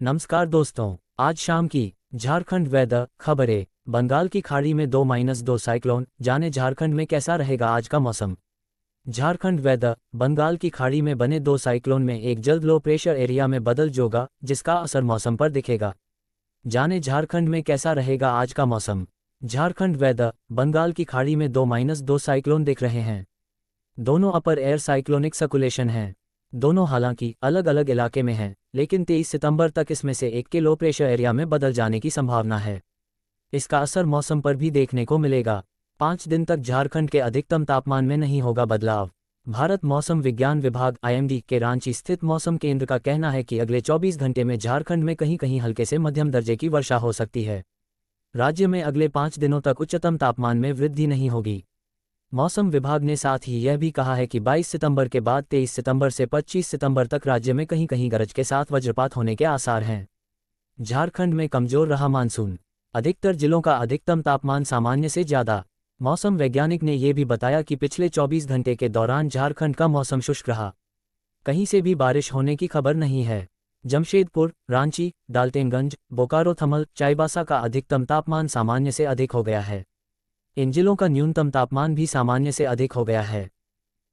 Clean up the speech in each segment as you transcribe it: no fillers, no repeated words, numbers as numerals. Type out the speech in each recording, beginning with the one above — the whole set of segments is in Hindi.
नमस्कार दोस्तों, आज शाम की झारखंड वेदर खबरें। बंगाल की खाड़ी में 2-2 साइक्लोन, जाने झारखंड में कैसा रहेगा आज का मौसम। झारखंड वेदर। बंगाल की खाड़ी में बने 2 साइक्लोन में एक जल्द लो प्रेशर एरिया में बदल जोगा, जिसका असर मौसम पर दिखेगा। जाने झारखंड में कैसा रहेगा आज का मौसम। झारखंड वेदर। बंगाल की खाड़ी में 2-2 साइक्लोन दिख रहे हैं। दोनों अपर एयर साइक्लोनिक सर्कुलेशन हैं। दोनों हालांकि अलग अलग इलाके में हैं, लेकिन 23 सितंबर तक इसमें से एक के लो प्रेशर एरिया में बदल जाने की संभावना है। इसका असर मौसम पर भी देखने को मिलेगा। 5 दिन तक झारखंड के अधिकतम तापमान में नहीं होगा बदलाव। भारत मौसम विज्ञान विभाग (IMD) के रांची स्थित मौसम केंद्र का कहना है कि अगले 24 घंटे में झारखंड में कहीं कहीं हल्के से मध्यम दर्जे की वर्षा हो सकती है। राज्य में अगले 5 दिनों तक उच्चतम तापमान में वृद्धि नहीं होगी। मौसम विभाग ने साथ ही यह भी कहा है कि 22 सितंबर के बाद 23 सितंबर से 25 सितंबर तक राज्य में कहीं कहीं गरज के साथ वज्रपात होने के आसार हैं। झारखंड में कमजोर रहा मानसून। अधिकतर जिलों का अधिकतम तापमान सामान्य से ज़्यादा। मौसम वैज्ञानिक ने यह भी बताया कि पिछले 24 घंटे के दौरान झारखंड का मौसम शुष्क रहा। कहीं से भी बारिश होने की खबर नहीं है। जमशेदपुर, रांची, डाल्टनगंज, बोकारो, थमल, चाईबासा का अधिकतम तापमान सामान्य से अधिक हो गया है। इन जिलों का न्यूनतम तापमान भी सामान्य से अधिक हो गया है।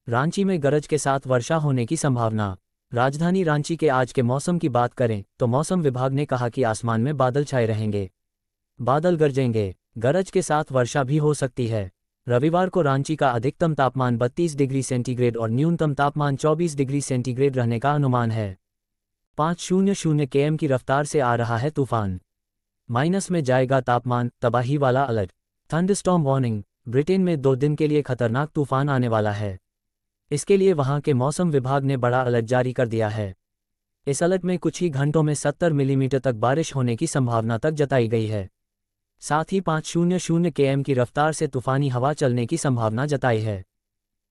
रांची में गरज के साथ वर्षा होने की संभावना। राजधानी रांची के आज के मौसम की बात करें तो मौसम विभाग ने कहा कि आसमान में बादल छाए रहेंगे। बादल गरजेंगे, गरज के साथ वर्षा भी हो सकती है। रविवार को रांची का अधिकतम तापमान 32 डिग्री सेंटीग्रेड और न्यूनतम तापमान 24 डिग्री सेंटीग्रेड रहने का अनुमान है। 500 km की रफ्तार से आ रहा है तूफान। माइनस में जाएगा तापमान, तबाही वाला अलर्ट। Thunderstorm warning. ब्रिटेन में 2 दिन के लिए खतरनाक तूफान आने वाला है। इसके लिए वहां के मौसम विभाग ने बड़ा अलर्ट जारी कर दिया है। इस अलर्ट में कुछ ही घंटों में 70 मिलीमीटर तक बारिश होने की संभावना तक जताई गई है। साथ ही 500 km की रफ्तार से तूफानी हवा चलने की संभावना जताई है।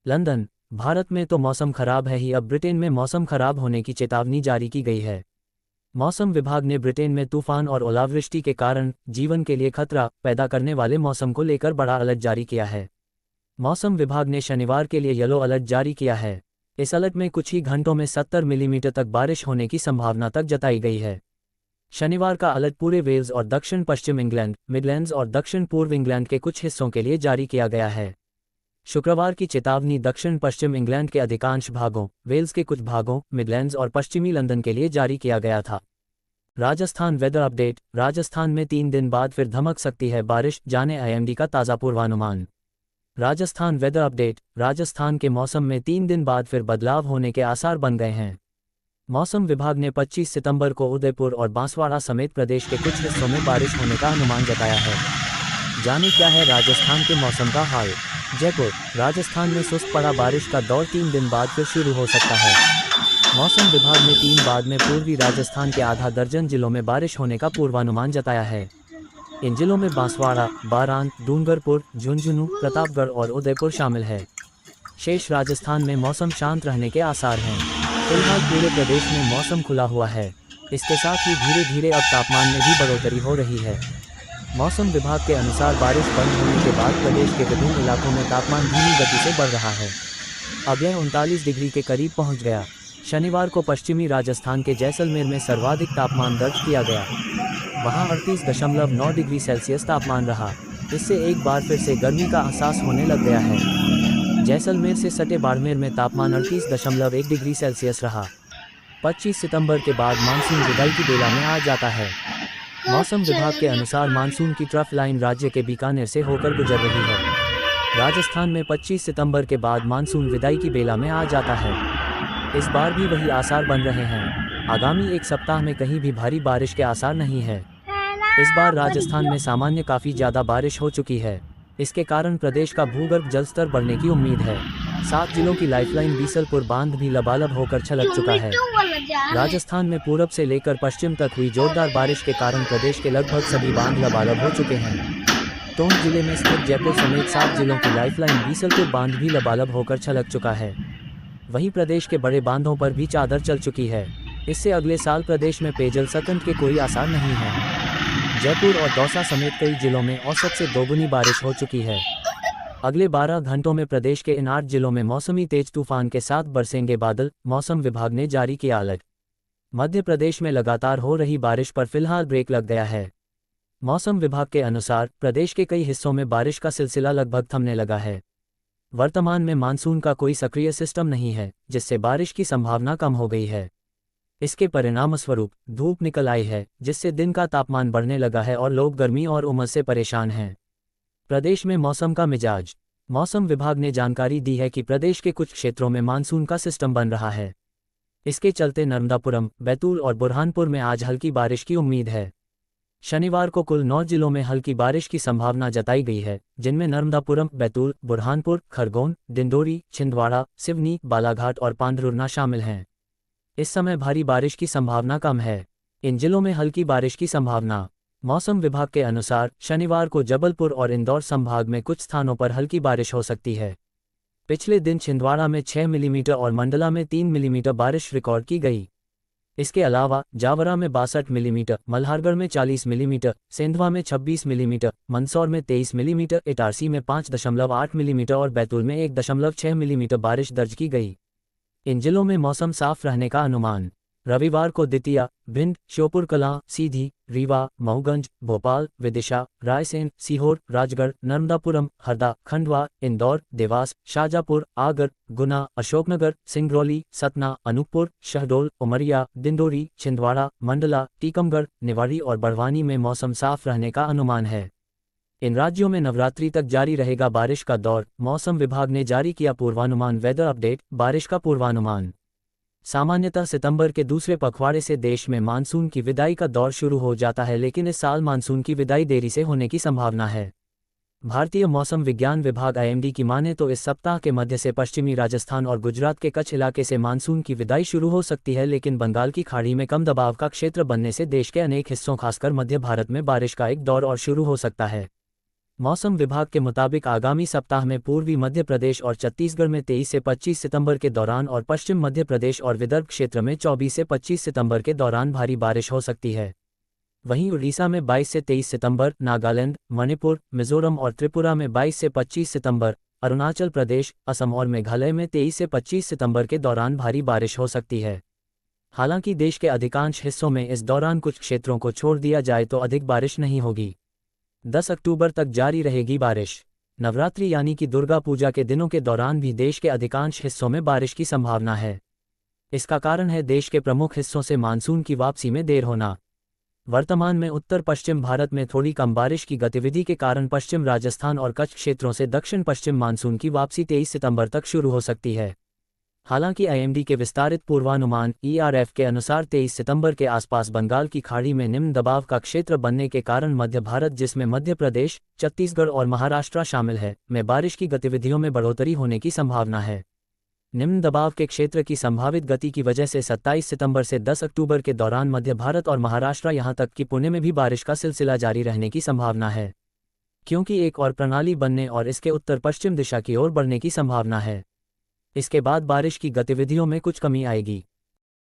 लंदन। भारत में तो मौसम खराब है ही, अब ब्रिटेन में मौसम खराब होने की चेतावनी जारी की गई है। मौसम विभाग ने ब्रिटेन में तूफान और ओलावृष्टि के कारण जीवन के लिए खतरा पैदा करने वाले मौसम को लेकर बड़ा अलर्ट जारी किया है। मौसम विभाग ने शनिवार के लिए येलो अलर्ट जारी किया है। इस अलर्ट में कुछ ही घंटों में 70 मिलीमीटर तक बारिश होने की संभावना तक जताई गई है। शनिवार का अलर्ट पूरे वेल्स और दक्षिण पश्चिम इंग्लैंड, मिडलैंड्स और दक्षिण पूर्व इंग्लैंड के कुछ हिस्सों के लिए जारी किया गया है। शुक्रवार की चेतावनी दक्षिण पश्चिम इंग्लैंड के अधिकांश भागों, वेल्स के कुछ भागों, मिडलैंड्स और पश्चिमी लंदन के लिए जारी किया गया था। Rajasthan weather update. राजस्थान में 3 दिन बाद फिर धमक सकती है बारिश, जाने IMD का ताज़ा पूर्वानुमान। Rajasthan weather update. राजस्थान के मौसम में 3 दिन बाद फिर बदलाव होने के आसार बन गए हैं। मौसम विभाग ने 25 सितंबर को उदयपुर और बांसवाड़ा समेत प्रदेश के कुछ हिस्सों में बारिश होने का अनुमान जताया है। जाने क्या है राजस्थान के मौसम का हाल। जयपुर। राजस्थान में सुस्त पड़ा बारिश का दौर 3 दिन बाद फिर शुरू हो सकता है। मौसम विभाग ने 3 बाद में पूर्वी राजस्थान के आधा दर्जन जिलों में बारिश होने का पूर्वानुमान जताया है। इन जिलों में बांसवाड़ा, बारान, डूंगरपुर, झुंझुनू, प्रतापगढ़ और उदयपुर शामिल है। शेष राजस्थान में मौसम शांत रहने के आसार हैं। फिलहाल पूरे प्रदेश में मौसम खुला हुआ है। इसके साथ ही धीरे धीरे अब तापमान में भी बढ़ोतरी हो रही है। मौसम विभाग के अनुसार बारिश बंद होने के बाद प्रदेश के विभिन्न इलाकों में तापमान धीमी गति से बढ़ रहा है। अब यह 39 डिग्री के करीब पहुंच गया। शनिवार को पश्चिमी राजस्थान के जैसलमेर में सर्वाधिक तापमान दर्ज किया गया। वहां 38.9 डिग्री सेल्सियस तापमान रहा। इससे एक बार फिर से गर्मी का एहसास होने लग गया है। जैसलमेर से सटे बाड़मेर में तापमान 38.1 डिग्री सेल्सियस रहा। 25 सितंबर के बाद मानसून विदाई की बेला में आ जाता है। मौसम विभाग के अनुसार मानसून की ट्रफ लाइन राज्य के बीकानेर से होकर गुजर रही है। राजस्थान में 25 सितंबर के बाद मानसून विदाई की बेला में आ जाता है। इस बार भी वही आसार बन रहे हैं। आगामी एक सप्ताह में कहीं भी भारी बारिश के आसार नहीं है। इस बार राजस्थान में सामान्य काफ़ी ज़्यादा बारिश हो चुकी है। इसके कारण प्रदेश का भूगर्भ जल स्तर बढ़ने की उम्मीद है। 7 जिलों की लाइफलाइन बीसलपुर बांध भी लबालब होकर छलक चुका है। राजस्थान में पूरब से लेकर पश्चिम तक हुई जोरदार बारिश के कारण प्रदेश के लगभग सभी बांध लबालब हो चुके हैं। टोंक जिले में स्थित जयपुर समेत 7 जिलों की लाइफलाइन बीसलपुर बांध भी लबालब होकर छलक चुका है। वहीं प्रदेश के बड़े बांधों पर भी चादर चल चुकी है। इससे अगले साल प्रदेश में पेयजल संकट के कोई आसार नहीं है। जयपुर और दौसा समेत कई जिलों में औसत से दोगुनी बारिश हो चुकी है। अगले 12 घंटों में प्रदेश के इन 8 जिलों में मौसमी तेज तूफान के साथ बरसेंगे बादल, मौसम विभाग ने जारी किया अलर्ट। मध्य प्रदेश में लगातार हो रही बारिश पर फिलहाल ब्रेक लग गया है। मौसम विभाग के अनुसार प्रदेश के कई हिस्सों में बारिश का सिलसिला लगभग थमने लगा है। वर्तमान में मानसून का कोई सक्रिय सिस्टम नहीं है, जिससे बारिश की संभावना कम हो गई है। इसके परिणामस्वरूप धूप निकल आई है, जिससे दिन का तापमान बढ़ने लगा है और लोग गर्मी और उमस से परेशान हैं। प्रदेश में मौसम का मिजाज। मौसम विभाग ने जानकारी दी है कि प्रदेश के कुछ क्षेत्रों में मानसून का सिस्टम बन रहा है। इसके चलते नर्मदापुरम, बैतूल और बुरहानपुर में आज हल्की बारिश की उम्मीद है। शनिवार को कुल 9 जिलों में हल्की बारिश की संभावना जताई गई है, जिनमें नर्मदापुरम, बैतूल, बुरहानपुर, खरगोन, डिंडोरी, छिंदवाड़ा, सिवनी, बालाघाट और पांढुर्ना शामिल हैं। इस समय भारी बारिश की संभावना कम है। इन जिलों में हल्की बारिश की संभावना। मौसम विभाग के अनुसार शनिवार को जबलपुर और इंदौर संभाग में कुछ स्थानों पर हल्की बारिश हो सकती है। पिछले दिन छिंदवाड़ा में 6 मिलीमीटर और मंडला में 3 मिलीमीटर बारिश रिकॉर्ड की गई। इसके अलावा जावरा में 62 मिलीमीटर, मल्हारगढ़ में 40 मिलीमीटर, सेंधवा में 26 मिलीमीटर, मंदसौर में 23 मिलीमीटर, इटारसी में 5.8 मिलीमीटर और बैतूल में 1.6 मिलीमीटर बारिश दर्ज की गई। इन जिलों में मौसम साफ रहने का अनुमान। रविवार को दतिया, भिंड, श्योपुर कलां, सीधी, रीवा, मऊगंज, भोपाल, विदिशा, रायसेन, सीहोर, राजगढ़, नर्मदापुरम, हरदा, खंडवा, इंदौर, देवास, शाजापुर, आगर, गुना, अशोकनगर, सिंगरौली, सतना, अनूपपुर, शहडोल, उमरिया, डिंडोरी, छिंदवाड़ा, मंडला, टीकमगढ़, निवाड़ी और बड़वानी में मौसम साफ रहने का अनुमान है। इन राज्यों में नवरात्रि तक जारी रहेगा बारिश का दौर। मौसम विभाग ने जारी किया पूर्वानुमान। Weather update. बारिश का पूर्वानुमान। सामान्यतः सितंबर के दूसरे पखवाड़े से देश में मानसून की विदाई का दौर शुरू हो जाता है, लेकिन इस साल मानसून की विदाई देरी से होने की संभावना है। भारतीय मौसम विज्ञान विभाग IMD की माने तो इस सप्ताह के मध्य से पश्चिमी राजस्थान और गुजरात के कच्छ इलाके से मानसून की विदाई शुरू हो सकती है, लेकिन बंगाल की खाड़ी में कम दबाव का क्षेत्र बनने से देश के अनेक हिस्सों खासकर मध्य भारत में बारिश का एक दौर और शुरू हो सकता है। मौसम विभाग के मुताबिक आगामी सप्ताह में पूर्वी मध्य प्रदेश और छत्तीसगढ़ में 23 से 25 सितंबर के दौरान और पश्चिम मध्य प्रदेश और विदर्भ क्षेत्र में 24 से 25 सितंबर के दौरान भारी बारिश हो सकती है। वहीं उड़ीसा में 22 से 23 सितंबर, नागालैंड, मणिपुर, मिजोरम और त्रिपुरा में 22 से 25 सितंबर, अरुणाचल प्रदेश, असम और मेघालय में 23 से 25 सितंबर के दौरान भारी बारिश हो सकती है। हालांकि देश के अधिकांश हिस्सों में इस दौरान कुछ क्षेत्रों को छोड़ दिया जाए तो अधिक बारिश नहीं होगी। 10 अक्टूबर तक जारी रहेगी बारिश। नवरात्रि यानी कि दुर्गा पूजा के दिनों के दौरान भी देश के अधिकांश हिस्सों में बारिश की संभावना है। इसका कारण है देश के प्रमुख हिस्सों से मानसून की वापसी में देर होना। वर्तमान में उत्तर पश्चिम भारत में थोड़ी कम बारिश की गतिविधि के कारण पश्चिम राजस्थान और कच्छ क्षेत्रों से दक्षिण पश्चिम मानसून की वापसी 23 सितंबर तक शुरू हो सकती है। हालांकि IMD के विस्तारित पूर्वानुमान ERF के अनुसार 23 सितंबर के आसपास बंगाल की खाड़ी में निम्न दबाव का क्षेत्र बनने के कारण मध्य भारत, जिसमें मध्य प्रदेश, छत्तीसगढ़ और महाराष्ट्र शामिल है, में बारिश की गतिविधियों में बढ़ोतरी होने की संभावना है। निम्न दबाव के क्षेत्र की संभावित गति की वजह से 27 सितंबर से 10 अक्टूबर के दौरान मध्य भारत और महाराष्ट्र यहां तक कि पुणे में भी बारिश का सिलसिला जारी रहने की संभावना है, क्योंकि एक और प्रणाली बनने और इसके उत्तर पश्चिम दिशा की ओर बढ़ने की संभावना है। इसके बाद बारिश की गतिविधियों में कुछ कमी आएगी।